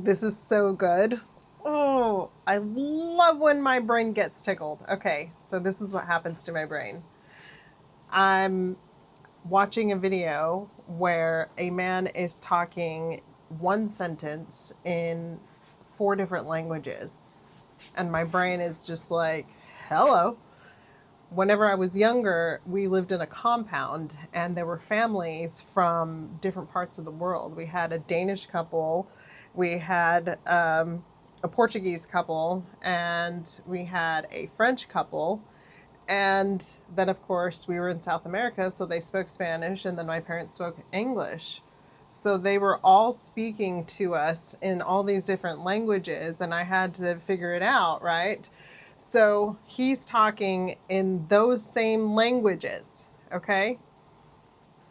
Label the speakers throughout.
Speaker 1: This is so good. Oh, I love when my brain gets tickled. Okay, so this is what happens to my brain. I'm watching a video where a man is talking one sentence in four different languages. And my brain is just like, hello. Whenever I was younger, we lived in a compound and there were families from different parts of the world. We had a Danish couple, we had a Portuguese couple, and we had a French couple. And then, of course, we were in South America, so they spoke Spanish, and then my parents spoke English. So they were all speaking to us in all these different languages, and I had to figure it out, right? So he's talking in those same languages, okay?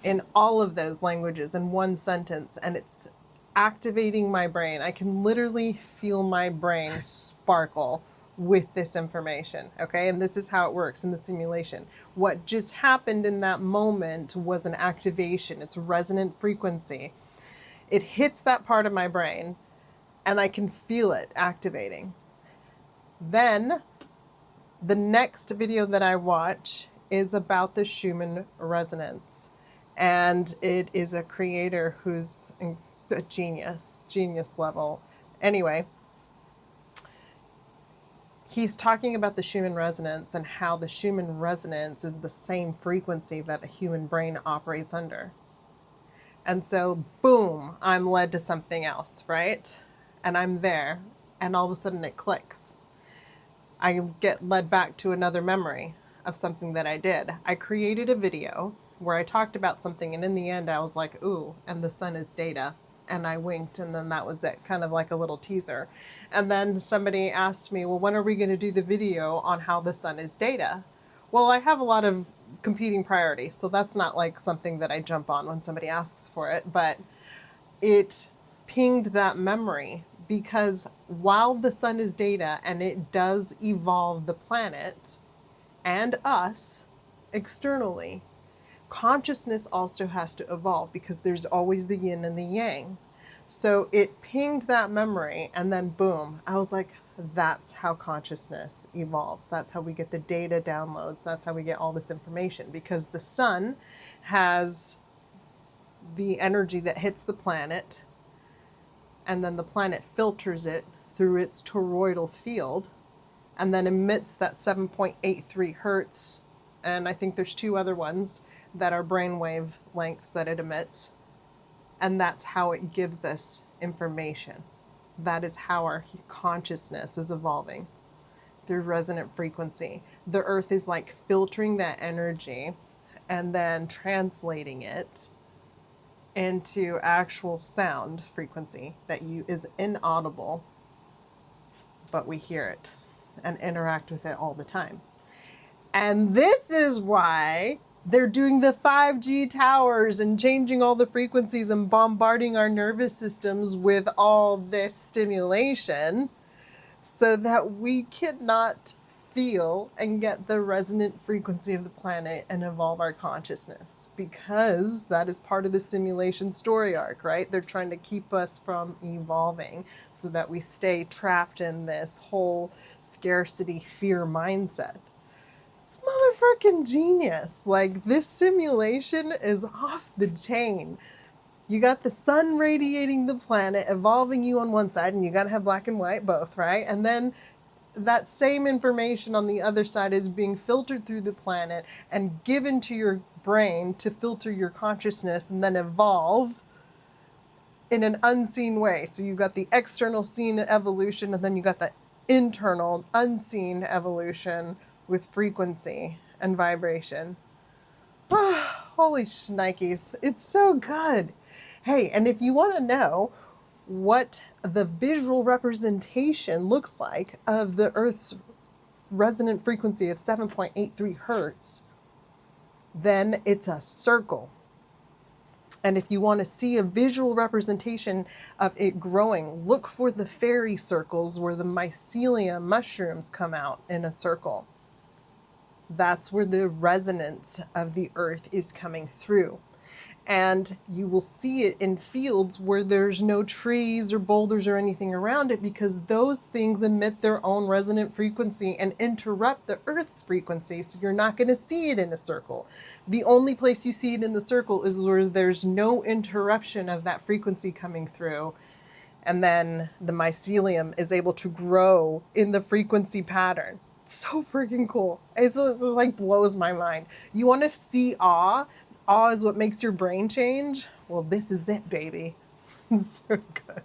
Speaker 1: In all of those languages in one sentence, and it's activating my brain. I can literally feel my brain sparkle with this information, okay? And this is how it works in the simulation. What just happened in that moment was an activation. It's resonant frequency. It hits that part of my brain, and I can feel it activating. Then the next video that I watch is about the Schumann resonance. And it is a creator who's a genius level. Anyway, he's talking about the Schumann resonance and how the Schumann resonance is the same frequency that a human brain operates under. And so, boom, I'm led to something else, right? And I'm there, and all of a sudden it clicks. I get led back to another memory of something that I did. I created a video where I talked about something, and in the end I was like, ooh, and the sun is data. And I winked, and then that was it, kind of like a little teaser. And then somebody asked me, well, when are we going to do the video on how the sun is data? Well, I have a lot of competing priorities, so that's not like something that I jump on when somebody asks for it, but it pinged that memory because while the sun is data and it does evolve the planet and us externally, consciousness also has to evolve because there's always the yin and the yang. So it pinged that memory, and then boom, I was like, that's how consciousness evolves. That's how we get the data downloads. That's how we get all this information, because the sun has the energy that hits the planet, and then the planet filters it through its toroidal field and then emits that 7.83 hertz. And I think there's two other ones that are brainwave lengths that it emits. And that's how it gives us information. That is how our consciousness is evolving, through resonant frequency. The earth is like filtering that energy and then translating it into actual sound frequency that is inaudible, but we hear it and interact with it all the time. And this is why they're doing the 5G towers and changing all the frequencies and bombarding our nervous systems with all this stimulation, so that we cannot feel and get the resonant frequency of the planet and evolve our consciousness, because that is part of the simulation story arc, right? They're trying to keep us from evolving so that we stay trapped in this whole scarcity fear mindset. It's motherfucking genius. Like, this simulation is off the chain. You got the sun radiating the planet, evolving you on one side, and you got to have black and white both, right? And then that same information on the other side is being filtered through the planet and given to your brain to filter your consciousness and then evolve in an unseen way. So you got the external seen evolution, and then you got the internal unseen evolution with frequency and vibration. Holy shnikes, it's so good. Hey, and if you want to know what the visual representation looks like of the Earth's resonant frequency of 7.83 hertz, then it's a circle. And if you want to see a visual representation of it growing, look for the fairy circles where the mycelium mushrooms come out in a circle. That's where the resonance of the earth is coming through. And you will see it in fields where there's no trees or boulders or anything around it, because those things emit their own resonant frequency and interrupt the Earth's frequency. So you're not going to see it in a circle. The only place you see it in the circle is where there's no interruption of that frequency coming through. And then the mycelium is able to grow in the frequency pattern. It's so freaking cool. It's like blows my mind. You want to see awe? Awe is what makes your brain change. Well, this is it, baby. It's so good.